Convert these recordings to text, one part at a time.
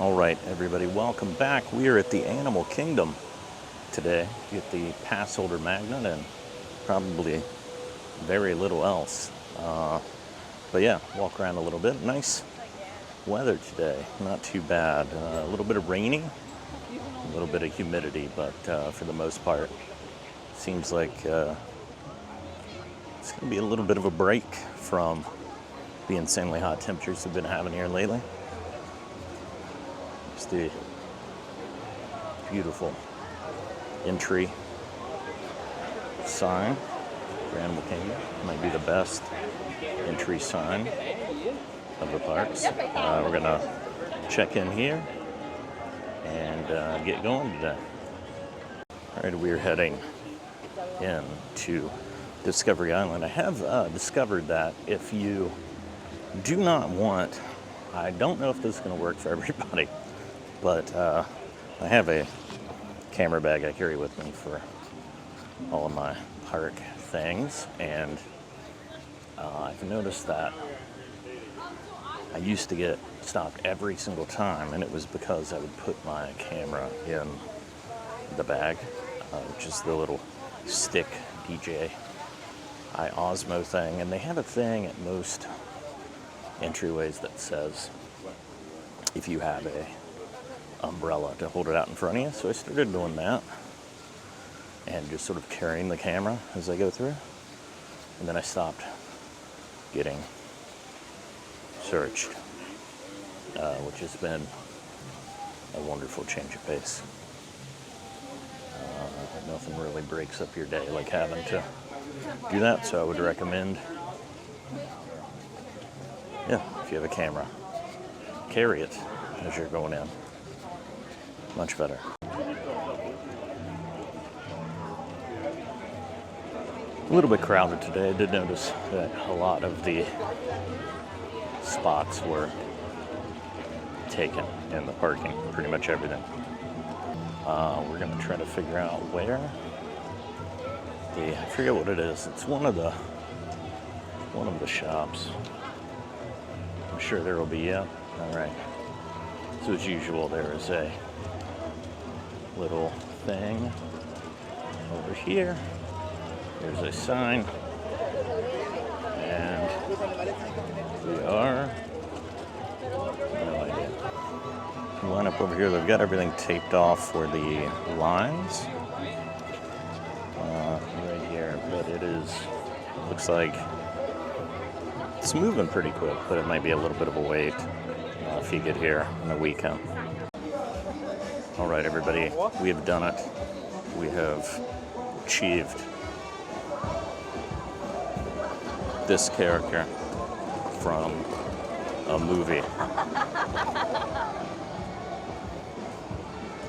All right, everybody, welcome back. We are at the Animal Kingdom today. Get the pass holder magnet and probably very little else. But yeah, walk around a little bit. Nice weather today, not too bad. A little bit of rainy, a little bit of humidity, but for the most part, seems like it's going to be a little bit of a break from the insanely hot temperatures we've been having here lately. It's the beautiful entry sign for Animal Kingdom. Might be the best entry sign of the parks. We're gonna check in here and get going today. All right, we're heading into Discovery Island. I have discovered that if you do not want, I don't know if this is going to work for everybody, but I have a camera bag I carry with me for all of my park things, and I've noticed that I used to get stopped every single time, and it was because I would put my camera in the bag, which is the little stick DJI Osmo thing, and they have a thing at most entryways that says if you have a umbrella to hold it out in front of you. So I started doing that and just sort of carrying the camera as I go through, and then I stopped getting searched, which has been a wonderful change of pace. Nothing really breaks up your day like having to do that, so I would recommend, if you have a camera, carry it as you're going in. Much better. A little bit crowded today. I did notice that a lot of the spots were taken in the parking, pretty much everything. We're going to try to figure out where I forget what it is. It's one of the shops. I'm sure there will be, yeah. All right. So as usual, there is a little thing over here. There's a sign, and we are, no idea. Line up over here. They've got everything taped off for the lines right here, but looks like it's moving pretty quick, but it might be a little bit of a wait if you get here on the weekend. All right, everybody, we have done it. We have achieved this character from a movie.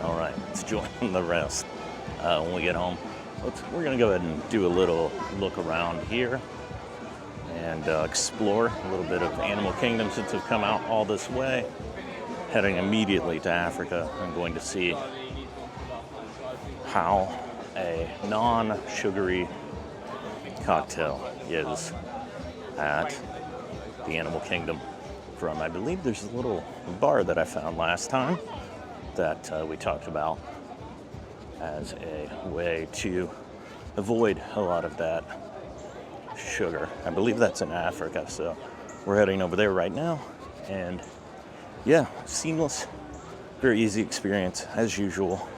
All right, let's join the rest when we get home. We're going to go ahead and do a little look around here and explore a little bit of Animal Kingdom since we've come out all this way. Heading immediately to Africa, I'm going to see how a non-sugary cocktail is at the Animal Kingdom from, I believe there's a little bar that I found last time that we talked about as a way to avoid a lot of that sugar. I believe that's in Africa, so we're heading over there right now. And yeah, seamless, very easy experience as usual,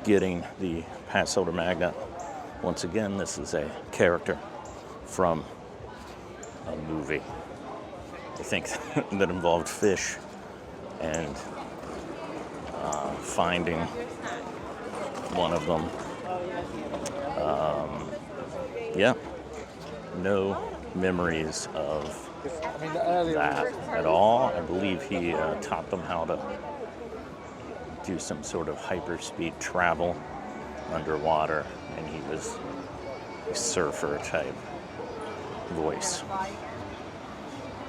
getting the pass holder magnet. Once again, this is a character from a movie, I think, that involved fish and finding one of them. No memories of that at all. I believe he taught them how to do some sort of hyperspeed travel underwater, and he was a surfer type voice.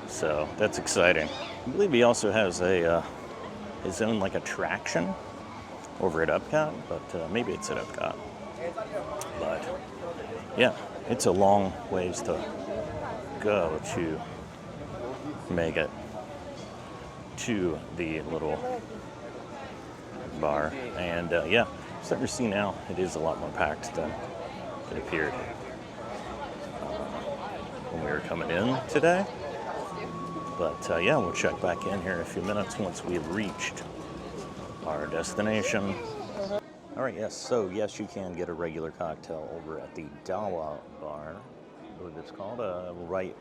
So that's exciting. I believe he also has his own attraction over at EPCOT, but maybe it's at EPCOT. But yeah, it's a long ways to go to make it to the little bar. And yeah, starting to see now it is a lot more packed than it appeared when we were coming in today. But yeah, we'll check back in here in a few minutes once we've reached our destination. All right, yes, so yes, you can get a regular cocktail over at the Dawa Bar, I believe it's called, right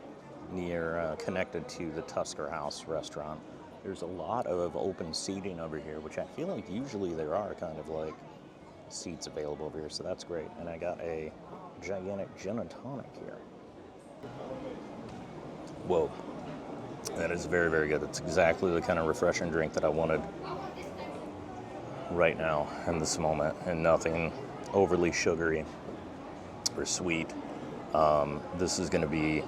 near, connected to the Tusker House restaurant. There's a lot of open seating over here, which I feel like usually there are kind of like seats available over here, so that's great. And I got a gigantic gin and tonic here. Whoa, that is very, very good. It's exactly the kind of refreshing drink that I wanted right now in this moment, and nothing overly sugary or sweet. This is going to be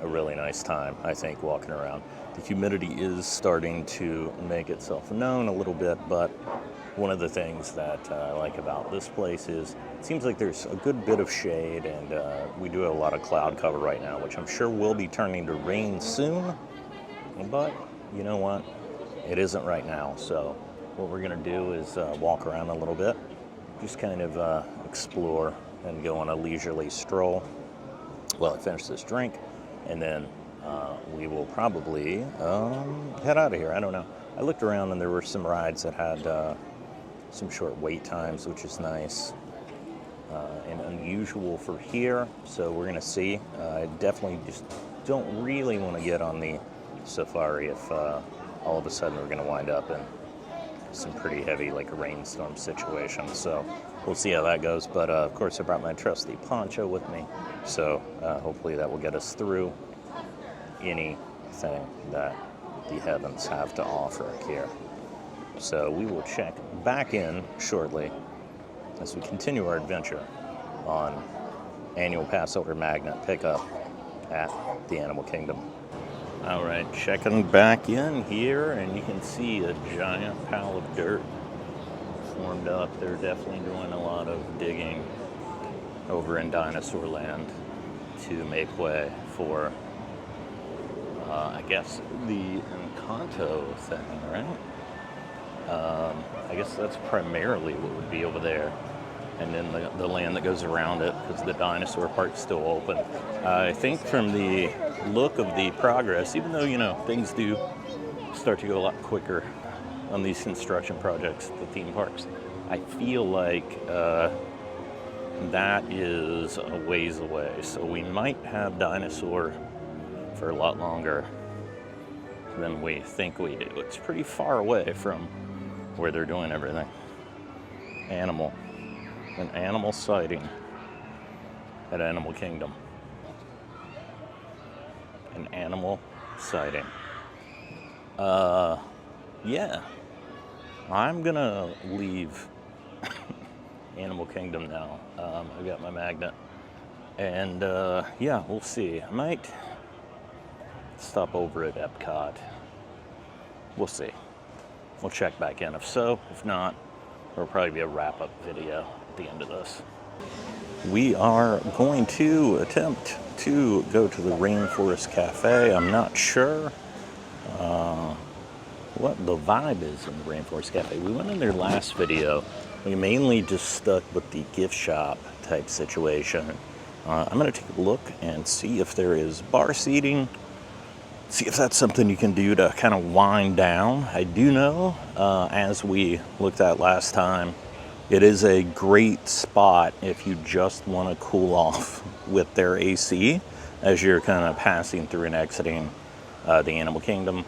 a really nice time, I think, walking around. The humidity is starting to make itself known a little bit, but one of the things that I like about this place is it seems like there's a good bit of shade, and we do have a lot of cloud cover right now, which I'm sure will be turning to rain soon, but you know what? It isn't right now, so what we're going to do is walk around a little bit, just kind of explore and go on a leisurely stroll while I finish this drink, and then we will probably head out of here. I don't know. I looked around and there were some rides that had some short wait times, which is nice and unusual for here, so we're going to see. I definitely just don't really want to get on the safari if all of a sudden we're going to wind up in some pretty heavy, like a rainstorm situation, so we'll see how that goes. But of course I brought my trusty poncho with me, so hopefully that will get us through anything that the heavens have to offer here. So we will check back in shortly as we continue our adventure on Annual Passholder magnet pickup at the Animal Kingdom. All right, checking back in here, and you can see a giant pile of dirt formed up. They're definitely doing a lot of digging over in Dinosaur Land to make way for, I guess, the Encanto thing, right? I guess that's primarily what would be over there. And then the land that goes around it, because the dinosaur park's still open. I think from the look of the progress, even though, you know, things do start to go a lot quicker on these construction projects at the theme parks, I feel like that is a ways away. So we might have dinosaur for a lot longer than we think we do. It's pretty far away from where they're doing everything. An animal sighting at Animal Kingdom. An animal sighting. Yeah. I'm gonna leave Animal Kingdom now. I got my magnet. And yeah, we'll see. I might stop over at EPCOT. We'll see. We'll check back in. If so, if not, there'll probably be a wrap-up video at the end of this. We are going to attempt to go to the Rainforest Café. I'm not sure what the vibe is in the Rainforest Café. We went in there last video. We mainly just stuck with the gift shop type situation. I'm going to take a look and see if there is bar seating. See if that's something you can do to kind of wind down. I do know, as we looked at last time, it is a great spot if you just want to cool off with their AC as you're kind of passing through and exiting the Animal Kingdom.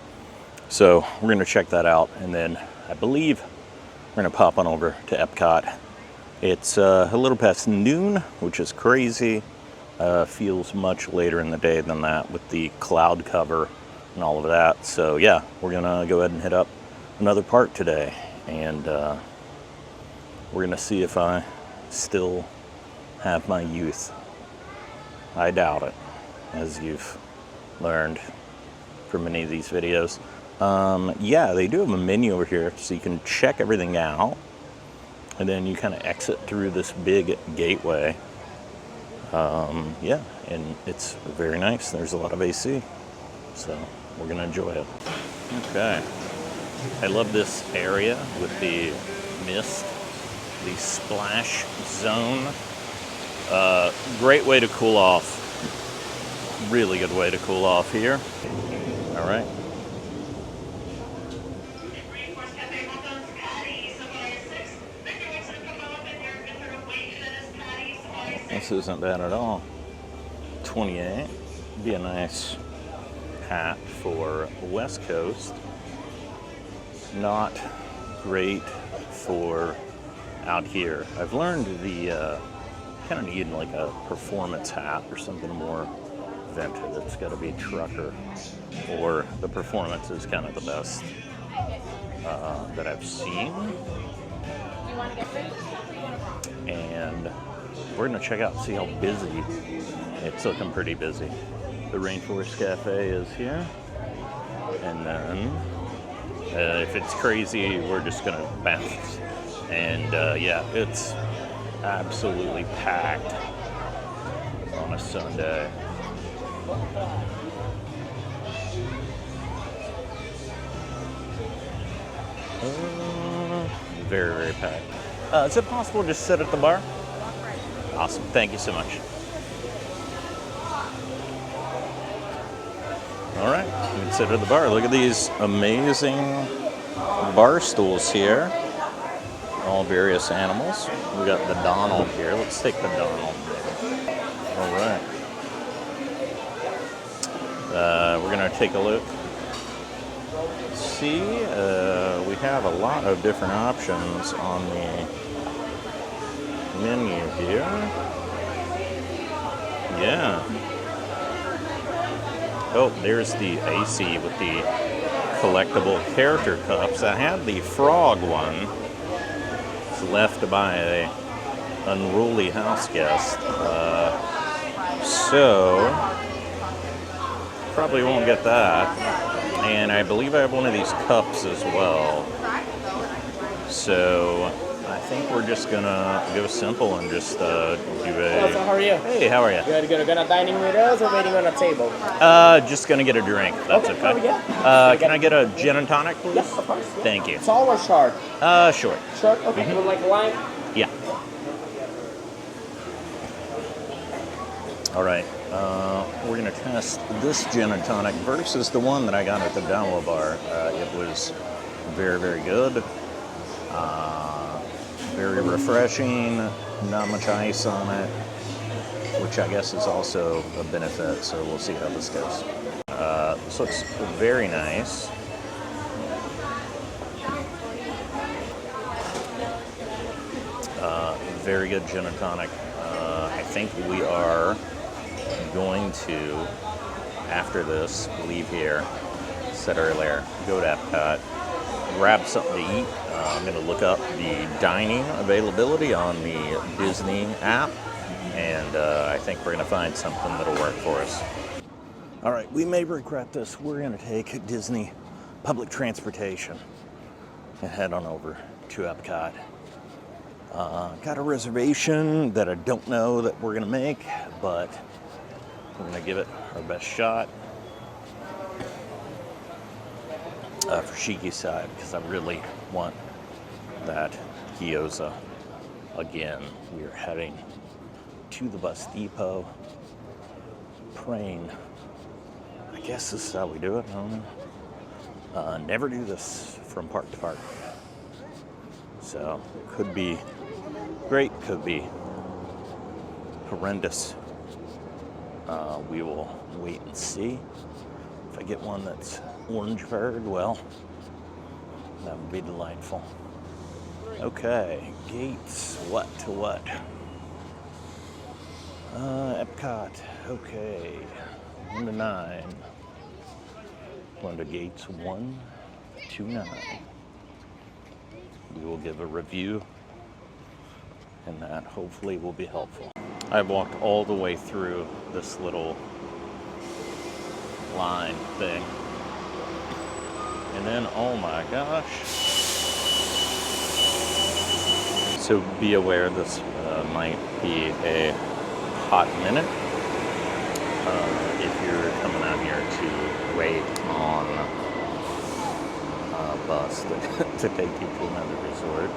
So we're going to check that out, and then I believe we're going to pop on over to EPCOT. It's a little past noon, which is crazy. Feels much later in the day than that with the cloud cover and all of that. So yeah, we're gonna go ahead and hit up another park today, and we're gonna see if I still have my youth. I doubt it, as you've learned from many of these videos. Yeah, they do have a menu over here, so you can check everything out, and then you kind of exit through this big gateway. Yeah, and it's very nice. There's a lot of AC, so we're gonna enjoy it. Okay. I love this area with the mist, the splash zone. Great way to cool off. Really good way to cool off here. All right. This isn't bad at all. 28. Be a nice hat for West Coast. Not great for out here. I've learned the kind of need like a performance hat or something more vented. It's got to be trucker, or the performance is kind of the best that I've seen. And we're gonna check out, see how busy. It's looking pretty busy. The Rainforest Café is here, and then if it's crazy, we're just gonna bounce. And yeah, it's absolutely packed on a Sunday. Very, very packed. Is it possible to just sit at the bar? Awesome, thank you so much. All right, you can sit at the bar. Look at these amazing bar stools here. All various animals. We got the Donald here. Let's take the Donald. All right. We're gonna take a look. See, we have a lot of different options on the menu here. Yeah. Oh, there's the AC with the collectible character cups. I had the frog one. It's left by a unruly house guest. So probably won't get that. And I believe I have one of these cups as well. So I think we're just gonna go simple and just do a... Hello, so how are you? Hey, how are you? Good, good. Gonna dining with us or waiting on a table? Just gonna get a drink, if that's okay. Oh, yeah. Can I get a gin and tonic, please? Yes, of course. Thank you. Tall or short? Short. Short? Okay. You would like lime? Yeah. All right. We're gonna test this gin and tonic versus the one that I got at the Download Bar. It was very, very good. Very refreshing. Not much ice on it, which I guess is also a benefit. So we'll see how this goes. This looks very nice. Very good gin and tonic. I think we are going to, after this, leave here, said earlier, go to EPCOT, grab something to eat. I'm going to look up the dining availability on the Disney app, and I think we're going to find something that'll work for us. All right, we may regret this. We're going to take Disney public transportation and head on over to EPCOT. Got a reservation that I don't know that we're going to make, but we're going to give it our best shot for Shiki's side, because I really want that gyoza again. We are heading to the bus depot, praying. I guess this is how we do it. I don't know. Never do this from park to park. So it could be great, could be horrendous. We will wait and see. If I get one that's orange bird, well, that would be delightful. Okay, gates, what to what? EPCOT, okay, 1 to 9. Going to gates 1 to 9. We will give a review, and that hopefully will be helpful. I've walked all the way through this little line thing, and then, oh my gosh. So be aware this might be a hot minute if you're coming out here to wait on bus to take you to another resort.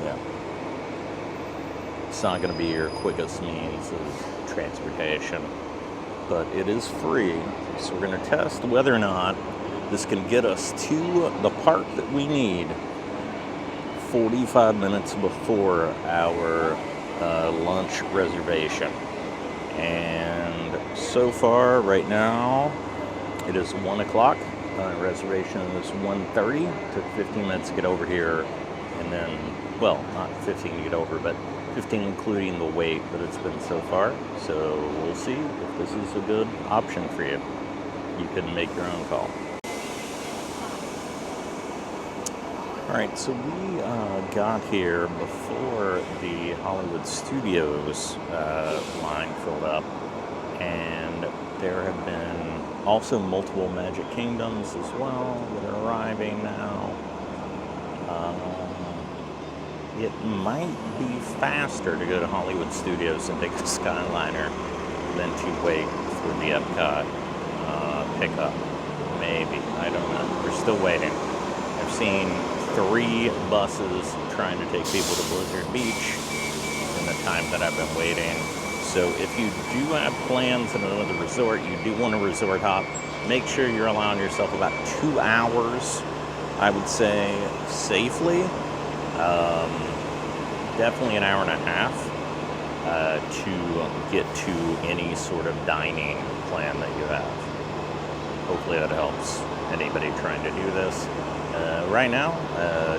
Yeah. It's not going to be your quickest means of transportation, but it is free. So we're going to test whether or not this can get us to the park that we need 45 minutes before our lunch reservation. And so far, right now, it is 1 o'clock. Reservation is 1:30. Took 15 minutes to get over here, and then, well, not 15 to get over, but 15 including the wait that it's been so far. So we'll see if this is a good option for you. You can make your own call. All right, so we got here before the Hollywood Studios line filled up, and there have been also multiple Magic Kingdoms as well that are arriving now. It might be faster to go to Hollywood Studios and take the Skyliner than to wait for the EPCOT pickup. Maybe, I don't know. We're still waiting. I've seen 3 buses trying to take people to Blizzard Beach in the time that I've been waiting. So if you do have plans at another resort, you do want a resort hop, make sure you're allowing yourself about 2 hours, I would say, safely. Definitely an hour and a half to get to any sort of dining plan that you have. Hopefully that helps anybody trying to do this. Right now,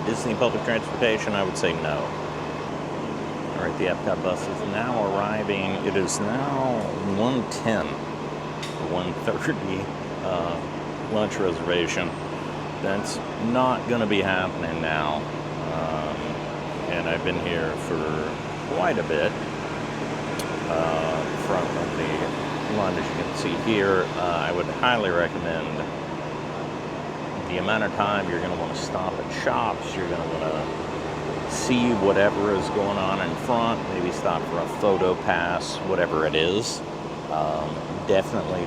Disney Public Transportation, I would say no. All right, the EPCOT bus is now arriving. It is now 1:10, 1:30 lunch reservation. That's not going to be happening now. And I've been here for quite a bit. Front of the line, as you can see here, I would highly recommend the amount of time you're going to want to stop at shops. You're going to want to see whatever is going on in front, maybe stop for a photo pass, whatever it is. Definitely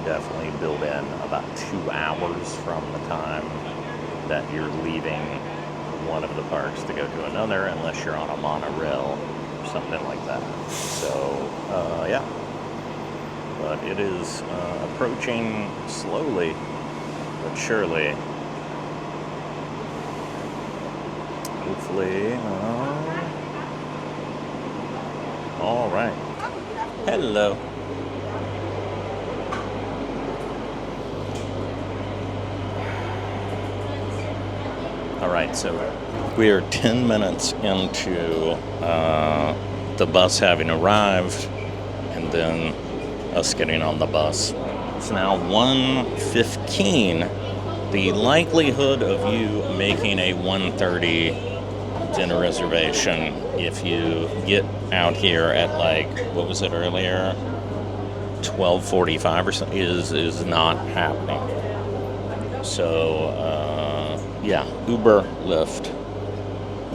build in about 2 hours from the time that you're leaving one of the parks to go to another, unless you're on a monorail or something like that. So, yeah. But it is approaching slowly but surely. Hopefully. All right. Hello. All right, so we are 10 minutes into the bus having arrived, and then us getting on the bus. It's now 1:15. The likelihood of you making a 1:30 dinner reservation, if you get out here at, like, what was it earlier, 12:45 or something, is not happening. So, yeah, Uber, Lyft,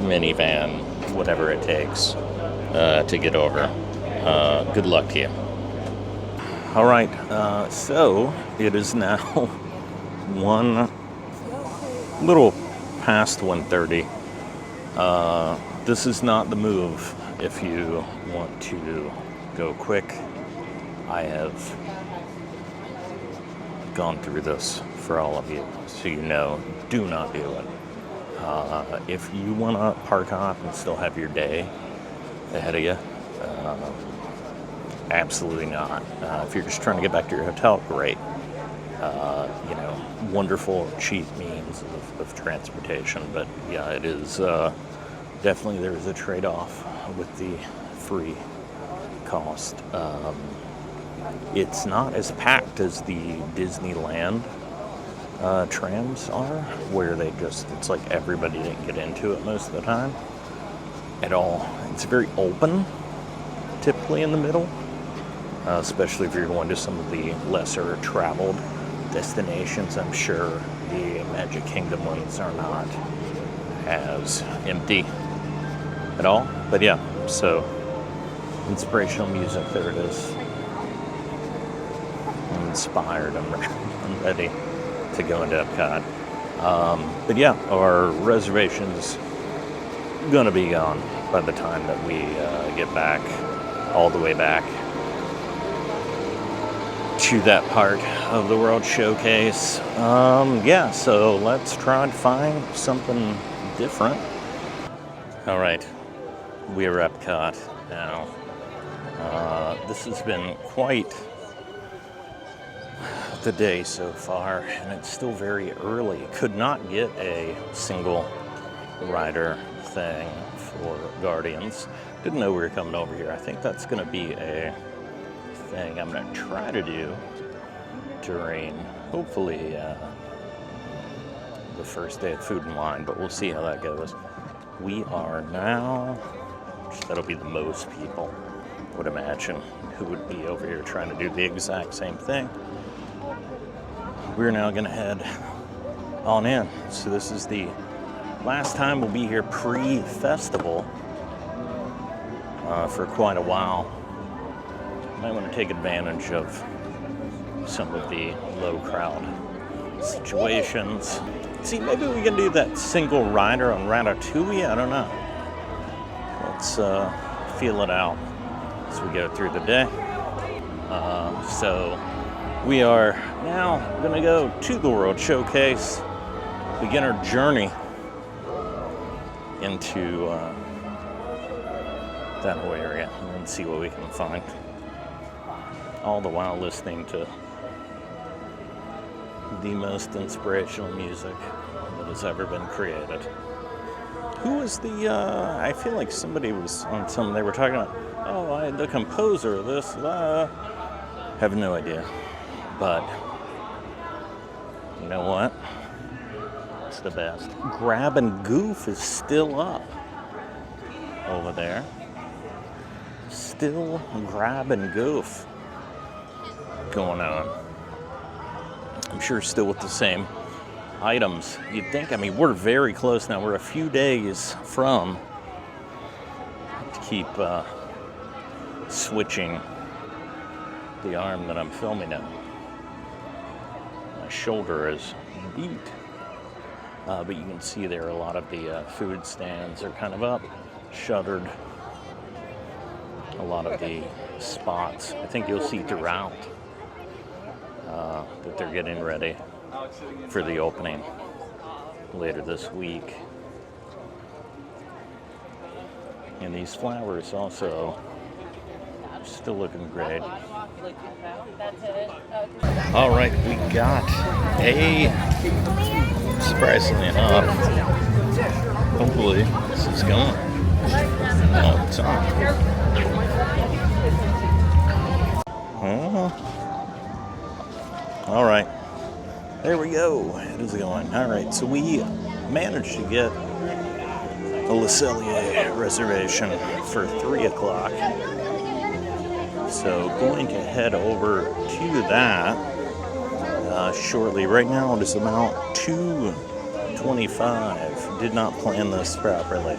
minivan, whatever it takes to get over. Good luck to you. All right, so it is now little past 1:30. This is not the move if you want to go quick. I have gone through this for all of you, so you know, do not do it. If you want to park hop and still have your day ahead of you, absolutely not. If you're just trying to get back to your hotel, great. You know, wonderful, cheap means of transportation, but yeah, it is definitely, there is a trade-off with the free cost. It's not as packed as the Disneyland trams are, where it's like everybody didn't get into it most of the time at all. It's very open, typically in the middle, especially if you're going to some of the lesser traveled destinations. I'm sure the Magic Kingdom lanes are not as empty at all, but yeah, so inspirational music, there it is. I'm inspired, I'm ready to go into EPCOT. But yeah, our reservation's gonna be gone by the time that we get back, all the way back to that part of the World Showcase. Yeah, so let's try and find something different. All right, we're at EPCOT now. This has been quite the day so far, and it's still very early. Could not get a single rider thing for Guardians. Didn't know we were coming over here. I think that's going to be a thing I'm going to try to do during, hopefully, the first day of Food and Wine, but we'll see how that goes. We are now, that'll be the most people, I would imagine, who would be over here trying to do the exact same thing. We're now going to head on in. So this is the last time we'll be here pre-festival for quite a while. Might want to take advantage of some of the low crowd situations. See, maybe we can do that single rider on Ratatouille. I don't know. Let's feel it out as we go through the day. So we are now going to go to the World Showcase, begin our journey into that whole area, and see what we can find. All the while listening to the most inspirational music that has ever been created. Who was the, I feel like somebody was on some, they were talking about, oh, the composer of this, have no idea. But, you know what? It's the best. Grab and Goof is still up over there. Still Grab and Goof going on. I'm sure still with the same items. You'd think, I mean, we're very close now. We're a few days from, to keep switching the arm that I'm filming in. My shoulder is beat. But you can see there a lot of the food stands are kind of up, shuttered. A lot of the spots, I think you'll see throughout that they're getting ready for the opening later this week. And these flowers also still looking great. All right, we got a, surprisingly enough, hopefully this is going. Oh, it's on. All right, there we go. It is going. All right, so we managed to get a Cellier reservation for 3 o'clock. So going to head over to that shortly. Right now it is about 2:25. Did not plan this properly.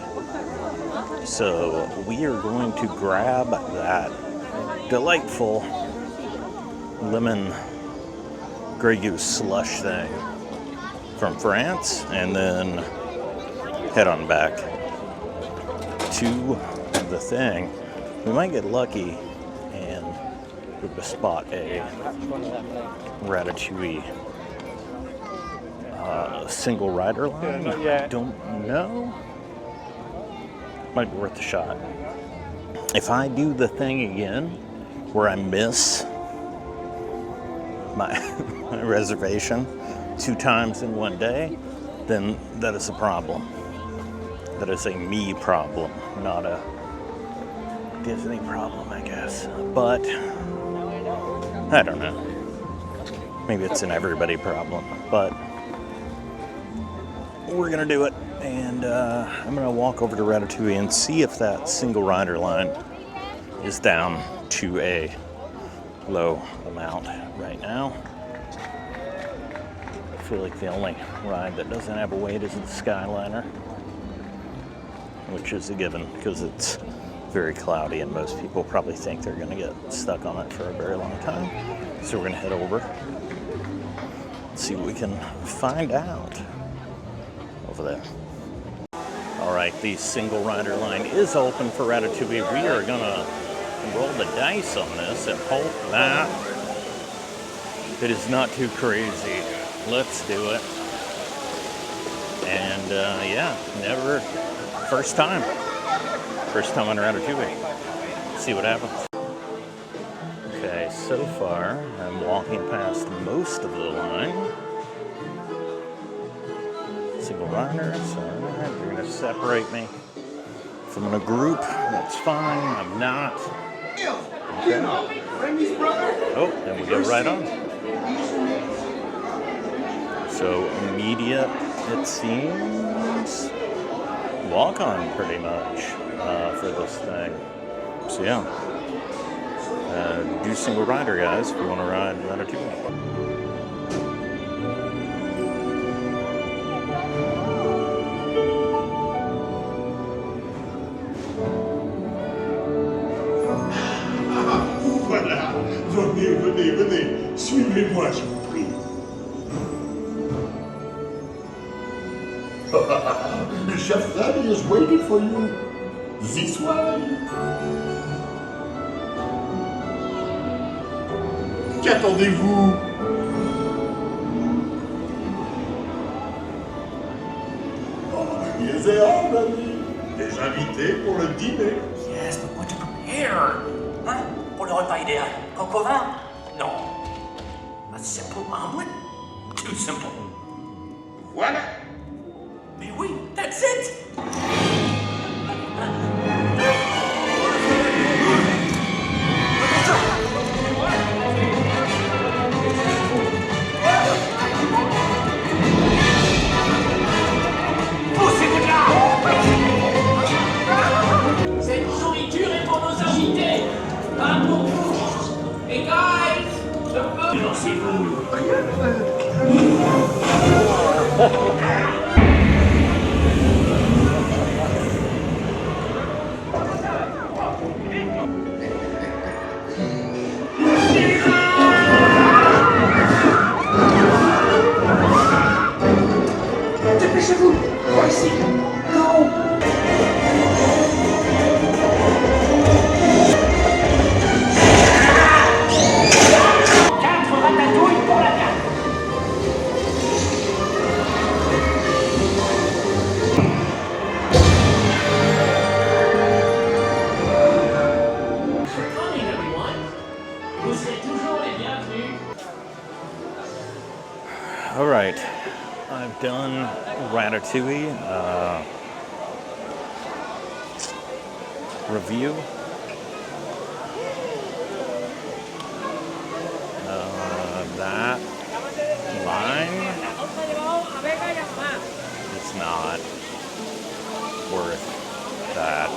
So we are going to grab that delightful lemon Grey Goose slush thing from France, and then head on back to the thing. We might get lucky and spot a Ratatouille single rider line. I don't know. Might be worth a shot. If I do the thing again where I miss my reservation 2 times in one day, then that is a problem. That is a me problem, not a Disney problem, I guess. But I don't know. Maybe it's an everybody problem, but we're gonna do it. And I'm gonna walk over to Ratatouille and see if that single rider line is down to a low amount right now. I feel like the only ride that doesn't have a wait is the Skyliner, which is a given because it's very cloudy and most people probably think they're going to get stuck on it for a very long time. So we're going to head over and see what we can find out. over there. All right, the single rider line is open for Ratatouille. We are gonna roll the dice on this and hope that it is not too crazy. Let's do it. And yeah, first time on Ratatouille. See what happens. Okay, so far I'm walking past most of the line. Single rider, so they're gonna separate me from a group. That's fine. I'm not. Okay. Oh, and we go right on. So immediate, it seems, walk on pretty much for this thing. So yeah, do single rider, guys, if you want to ride Ratatouille. Voilà, venez, suivez-moi, je vous prie. Chef Remy is waiting for you this way. Qu'attendez-vous? Oh, yes, they are, Remy. Des invités pour le dîner. Yes, but what to prepare? Hein? Pour le repas idéal. Coq au vin? Non. A simple omelet? Too simple. Voilà. Mais oui, that's it! Poussez-vous de là! Cette nourriture est pour nos invités, pas pour vous. Et guys, le feu... Lancez-vous! Dépêchez-vous. Par ici. Non. Quatre ratatouilles pour la carte. Morning, everyone. Vous serez toujours les bienvenus. All right, I've done Ratatouille review. That line is not worth that.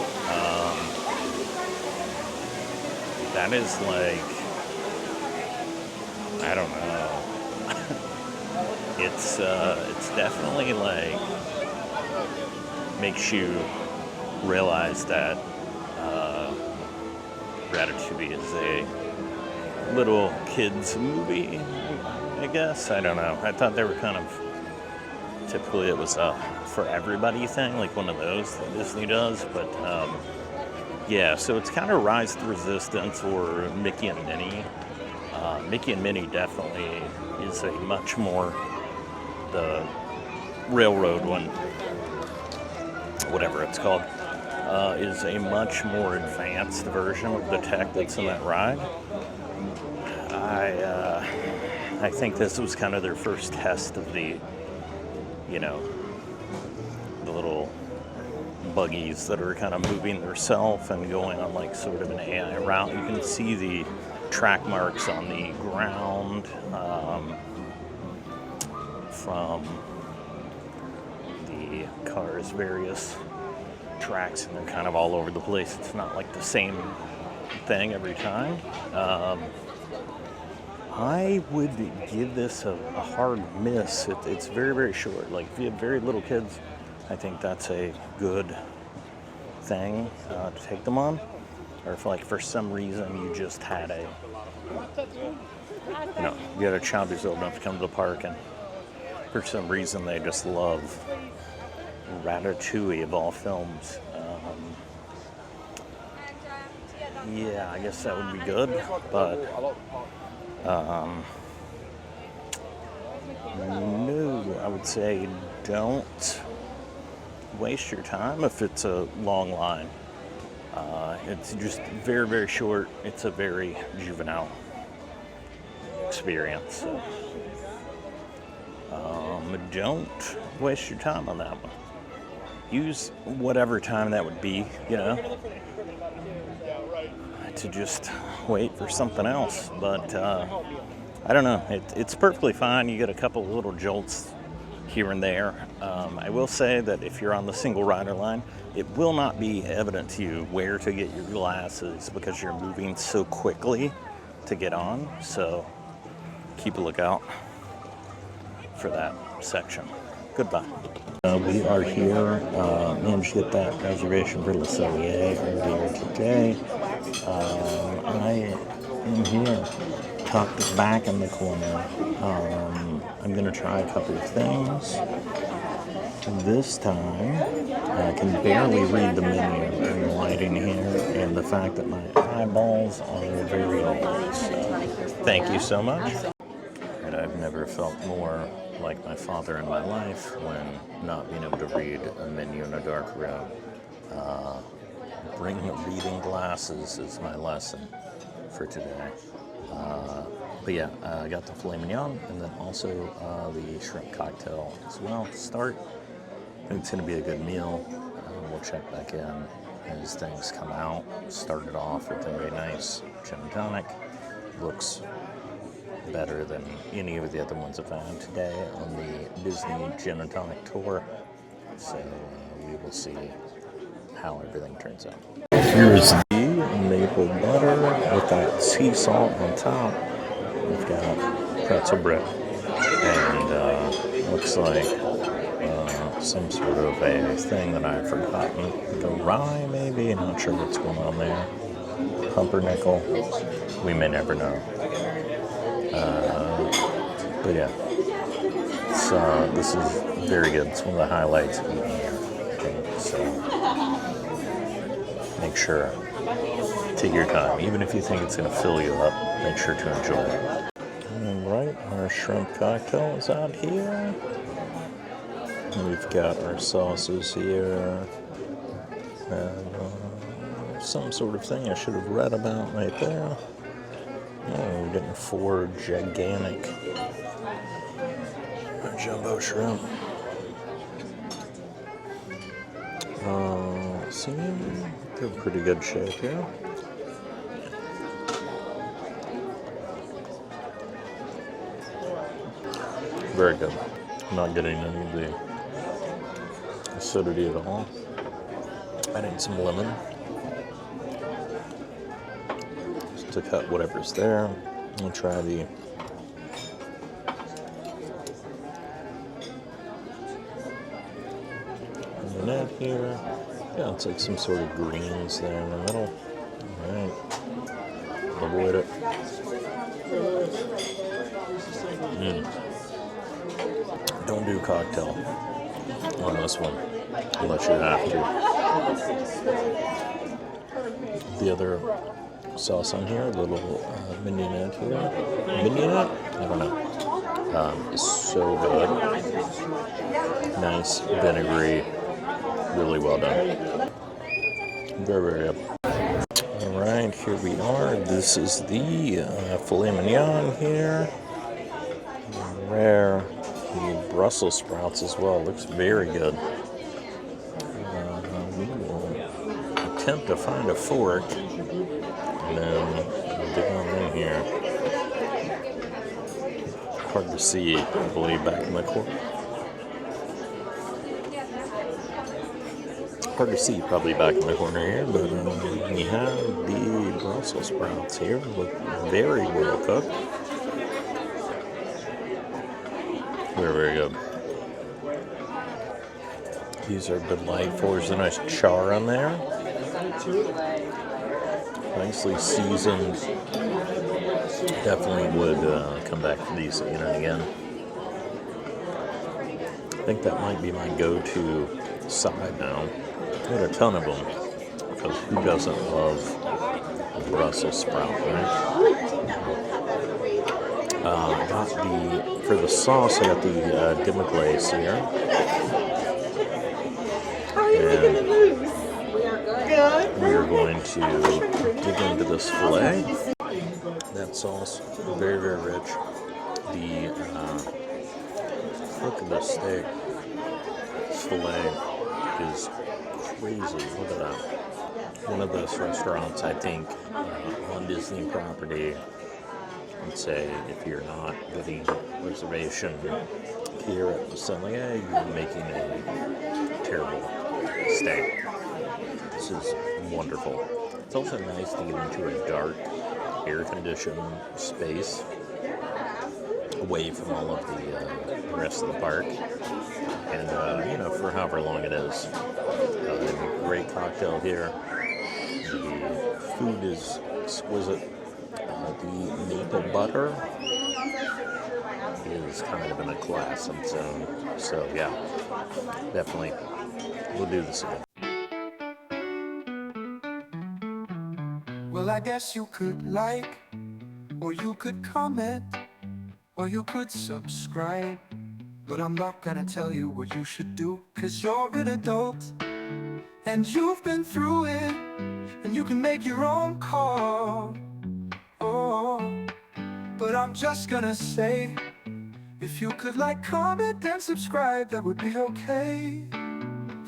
That is like, I don't know. It's definitely like makes you realize that Ratatouille is a little kids movie, I guess. I don't know. I thought they were kind of, typically it was a for everybody thing, like one of those that Disney does, but yeah, so it's kind of Rise to Resistance or Mickey and Minnie. Mickey and Minnie definitely is a much more, the railroad one, whatever it's called, is a much more advanced version of the tech that's in that ride. I think this was kind of their first test of the, you know, the little buggies that are kind of moving themselves and going on like sort of an AI route. You can see the track marks on the ground from the car's various tracks, and they're kind of all over the place. It's not like the same thing every time. I would give this a hard miss. It's very, very short. Like if you have very little kids, I think that's a good thing to take them on. Or if like for some reason you just had a, you know, you had a child who's old enough to come to the park and for some reason they just love Ratatouille of all films. Yeah, I guess that would be good, but no, I would say don't waste your time if it's a long line. It's just very, very short. It's a very juvenile experience. So, don't waste your time on that one. Use whatever time that would be, you know, to just wait for something else. But I don't know. It's perfectly fine. You get a couple little jolts here and there. I will say that if you're on the single rider line, it will not be evident to you where to get your glasses because you're moving so quickly to get on. So keep a lookout for that section. Goodbye. We are here. Managed to get that reservation for the Cellier earlier today. I am here, tucked back in the corner. I'm going to try a couple of things. This time, I can barely read the menu and the lighting here, and the fact that my eyeballs are very old. So, thank you so much. And I've never felt more like my father in my life when not being able to read a menu in a dark room. Bring reading glasses is my lesson for today. But yeah, I got the filet mignon and then also the shrimp cocktail as well to start. I think it's going to be a good meal. We'll check back in as things come out. Started off with a very nice gin and tonic. Looks better than any of the other ones I've had today on the Disney Gin and Tonic tour. So we will see how everything turns out. Here's the maple butter with that sea salt on top. We've got pretzel bread and looks like some sort of a thing that I've forgotten. The rye maybe, not sure what's going on there. Pumpernickel, we may never know. But yeah, this is very good. It's one of the highlights of the year, I think. So make sure, take your time. Even if you think it's going to fill you up, make sure to enjoy it. All right, our shrimp cocktail is out here. We've got our sauces here. And some sort of thing I should have read about right there. Oh, we're getting 4 gigantic jumbo shrimp. See, they're in pretty good shape here. Very good. I'm not getting any of the acidity at all. Adding some lemon just to cut whatever's there. I'll try the net here. Yeah, it's like some sort of greens there in the middle. All right, avoid it. Don't do cocktail on this one unless you have to. The other sauce on here, a little mignonette here. Mignonette? I don't know. It's so good. Nice, vinegary, really well done. Very, very good. All right, here we are. This is the filet mignon here. Rare. The Brussels sprouts as well. Looks very good. We will attempt to find a fork and then dig on in here. Hard to see, I believe, back in the corner. Hard to see probably back in the corner here, but we have the Brussels sprouts here. Look very well cooked. Very, very good. These are delightful. There's a nice char on there. Nicely seasoned. Definitely would come back for these again and again. I think that might be my go-to side now. Got a ton of them, because who doesn't love Brussels sprout, right? Got for the sauce, I got the demi-glace here. How are you making the moves? Good. We are going to dig into this filet. That sauce, very, very rich. Look at this steak. This filet is crazy. Look at that. One of those restaurants, I think, on Disney property, I'd say if you're not getting a reservation here at the Cellier, you're making a terrible steak. This is wonderful. It's also nice to get into a dark, air-conditioned space away from all of the rest of the park. And, for however long it is. Great cocktail here. The food is exquisite. The maple butter is kind of in a class of its own. So, yeah, definitely, we'll do this again. Well, I guess you could like, or you could comment, or you could subscribe. But I'm not gonna tell you what you should do, 'cause you're an adult, and you've been through it, and you can make your own call. Oh, but I'm just gonna say, if you could like, comment, and subscribe, that would be okay.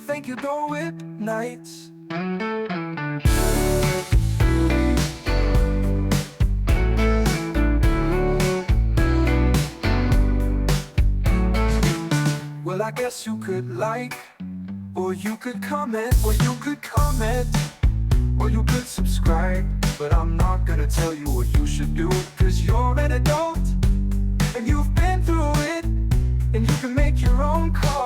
Thank you, Go Whip Nights. Well, I guess you could like, or you could comment, or you could comment, or you could subscribe. But I'm not gonna tell you what you should do, 'cause you're an adult, and you've been through it, and you can make your own call.